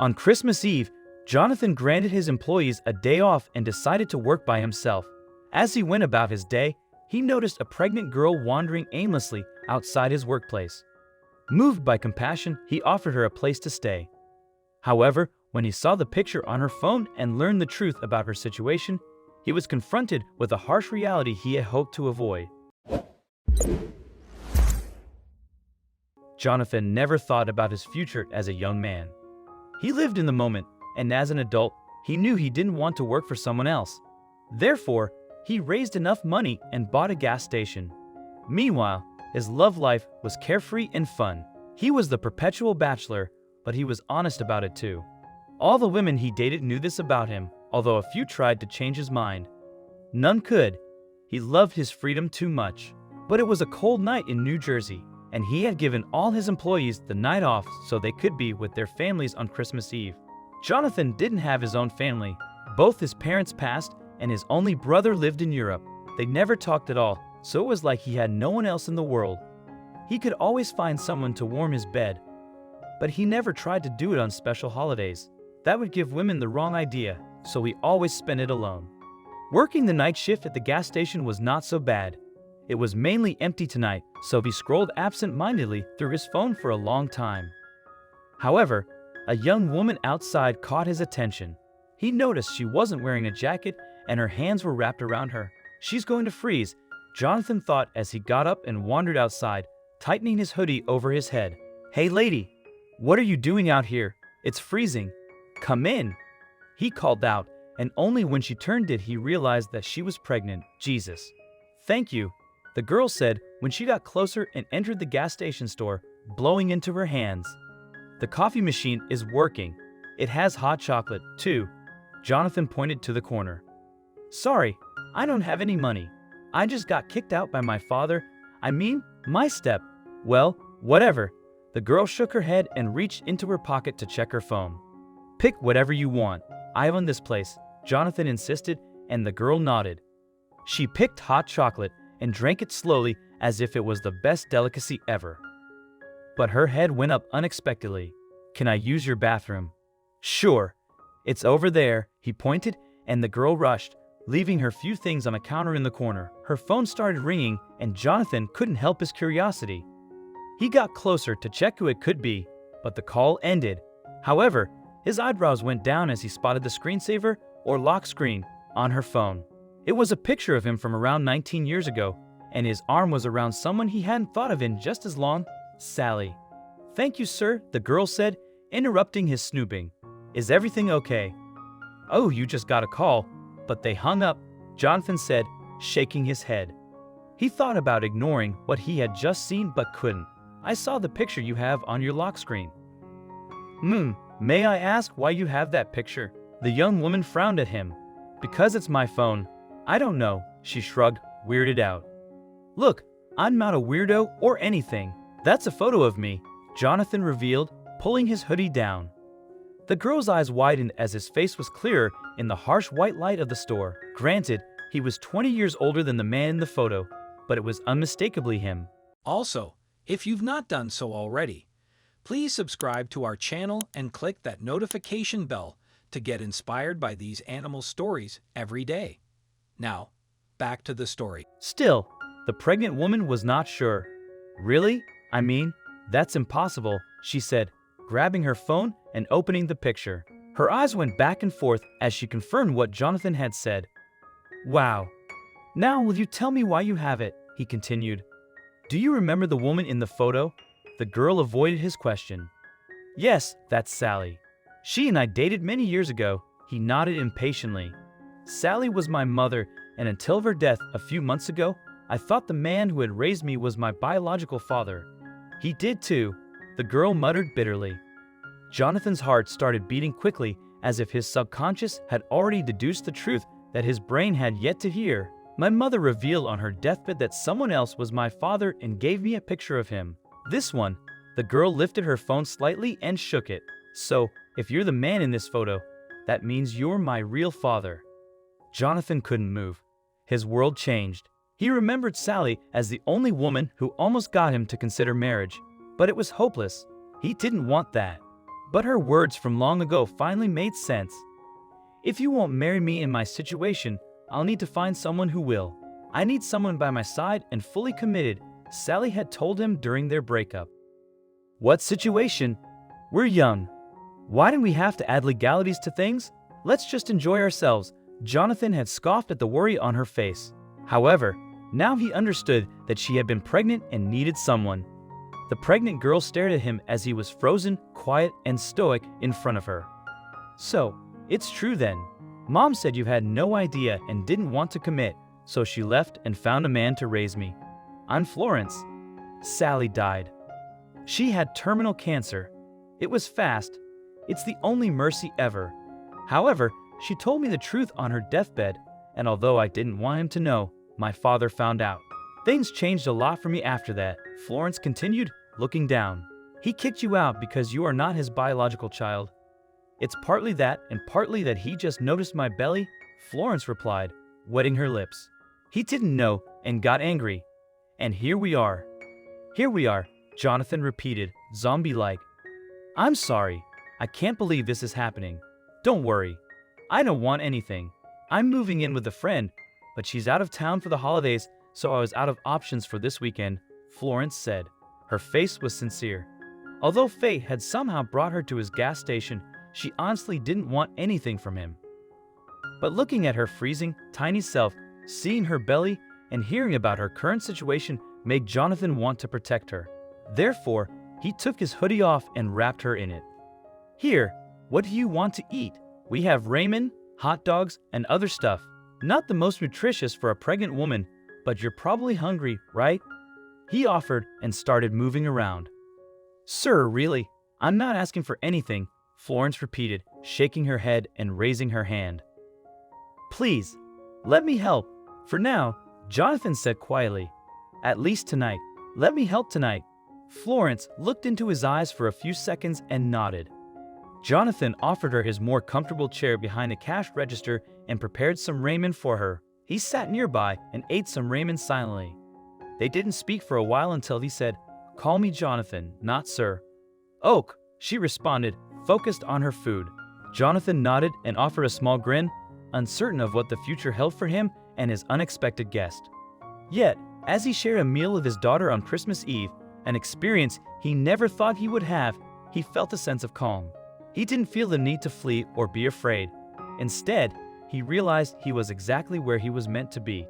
On Christmas Eve, Jonathan granted his employees a day off and decided to work by himself. As he went about his day, he noticed a pregnant girl wandering aimlessly outside his workplace. Moved by compassion, he offered her a place to stay. However, when he saw the picture on her phone and learned the truth about her situation, he was confronted with a harsh reality he had hoped to avoid. Jonathan never thought about his future as a young man. He lived in the moment, and as an adult, he knew he didn't want to work for someone else. Therefore, he raised enough money and bought a gas station. Meanwhile, his love life was carefree and fun. He was the perpetual bachelor, but he was honest about it too. All the women he dated knew this about him, although a few tried to change his mind. None could. He loved his freedom too much. But it was a cold night in New Jersey, and he had given all his employees the night off so they could be with their families on Christmas Eve. Jonathan didn't have his own family. Both his parents passed, and his only brother lived in Europe. They never talked at all, so it was like he had no one else in the world. He could always find someone to warm his bed, but he never tried to do it on special holidays. That would give women the wrong idea, so he always spent it alone. Working the night shift at the gas station was not so bad. It was mainly empty tonight, so he scrolled absent-mindedly through his phone for a long time. However, a young woman outside caught his attention. He noticed she wasn't wearing a jacket and her hands were wrapped around her. "She's going to freeze," Jonathan thought as he got up and wandered outside, tightening his hoodie over his head. "Hey lady, what are you doing out here? It's freezing. Come in," he called out, and only when she turned did he realize that she was pregnant. "Jesus." "Thank you," the girl said when she got closer and entered the gas station store, blowing into her hands. "The coffee machine is working. It has hot chocolate, too." Jonathan pointed to the corner. "Sorry, I don't have any money. I just got kicked out by my father. My step." "Well, whatever." The girl shook her head and reached into her pocket to check her phone. "Pick whatever you want. I own this place," Jonathan insisted, and the girl nodded. She picked hot chocolate and drank it slowly as if it was the best delicacy ever. But her head went up unexpectedly. "Can I use your bathroom?" "Sure. It's over there," he pointed, and the girl rushed, leaving her few things on a counter in the corner. Her phone started ringing, and Jonathan couldn't help his curiosity. He got closer to check who it could be, but the call ended. However, his eyebrows went down as he spotted the screensaver, or lock screen, on her phone. It was a picture of him from around 19 years ago, and his arm was around someone he hadn't thought of in just as long, Sally. "Thank you, sir," the girl said, interrupting his snooping. "Is everything okay?" "Oh, you just got a call," but they hung up, Jonathan said, shaking his head. He thought about ignoring what he had just seen but couldn't. "I saw the picture you have on your lock screen." May I ask why you have that picture?" The young woman frowned at him. "Because it's my phone." "I don't know," she shrugged, weirded out. "Look, I'm not a weirdo or anything. That's a photo of me," Jonathan revealed, pulling his hoodie down. The girl's eyes widened as his face was clearer in the harsh white light of the store. Granted, he was 20 years older than the man in the photo, but it was unmistakably him. Also, if you've not done so already, please subscribe to our channel and click that notification bell to get inspired by these animal stories every day. Now, back to the story. Still, the pregnant woman was not sure. "Really? That's impossible," she said, grabbing her phone and opening the picture. Her eyes went back and forth as she confirmed what Jonathan had said. "Wow. Now will you tell me why you have it?" he continued. "Do you remember the woman in the photo?" The girl avoided his question. "Yes, that's Sally. She and I dated many years ago," he nodded impatiently. "Sally was my mother, and until her death a few months ago, I thought the man who had raised me was my biological father." "He did too," the girl muttered bitterly. Jonathan's heart started beating quickly as if his subconscious had already deduced the truth that his brain had yet to hear. "My mother revealed on her deathbed that someone else was my father and gave me a picture of him. This one." The girl lifted her phone slightly and shook it. "So, if you're the man in this photo, that means you're my real father." Jonathan couldn't move. His world changed. He remembered Sally as the only woman who almost got him to consider marriage. But it was hopeless. He didn't want that. But her words from long ago finally made sense. If you won't marry me in my situation, I'll need to find someone who will. I need someone by my side and fully committed, Sally had told him during their breakup. What situation? We're young. Why do we have to add legalities to things? Let's just enjoy ourselves. Jonathan had scoffed at the worry on her face. However, now he understood that she had been pregnant and needed someone. The pregnant girl stared at him as he was frozen, quiet, and stoic in front of her. So, it's true then. Mom said you had no idea and didn't want to commit, so she left and found a man to raise me. I'm Florence. Sally died. She had terminal cancer. It was fast. It's the only mercy ever. However, she told me the truth on her deathbed, and although I didn't want him to know, my father found out. Things changed a lot for me after that, Florence continued, looking down. He kicked you out because you are not his biological child. It's partly that and partly that he just noticed my belly, Florence replied, wetting her lips. He didn't know and got angry. And here we are. Here we are, Jonathan repeated, zombie-like. I'm sorry. I can't believe this is happening. Don't worry. I don't want anything. I'm moving in with a friend, but she's out of town for the holidays, so I was out of options for this weekend, Florence said. Her face was sincere. Although fate had somehow brought her to his gas station, she honestly didn't want anything from him. But looking at her freezing, tiny self, seeing her belly, and hearing about her current situation made Jonathan want to protect her. Therefore, he took his hoodie off and wrapped her in it. Here, what do you want to eat? We have ramen, hot dogs, and other stuff. Not the most nutritious for a pregnant woman, but you're probably hungry, right? He offered and started moving around. Sir, really? I'm not asking for anything, Florence repeated, shaking her head and raising her hand. Please, let me help. For now, Jonathan said quietly. At least tonight. Let me help tonight. Florence looked into his eyes for a few seconds and nodded. Jonathan offered her his more comfortable chair behind a cash register and prepared some ramen for her. He sat nearby and ate some ramen silently. They didn't speak for a while until he said, "Call me Jonathan, not sir." "Oak," she responded, focused on her food. Jonathan nodded and offered a small grin, uncertain of what the future held for him and his unexpected guest. Yet, as he shared a meal with his daughter on Christmas Eve, an experience he never thought he would have, he felt a sense of calm. He didn't feel the need to flee or be afraid. Instead, he realized he was exactly where he was meant to be.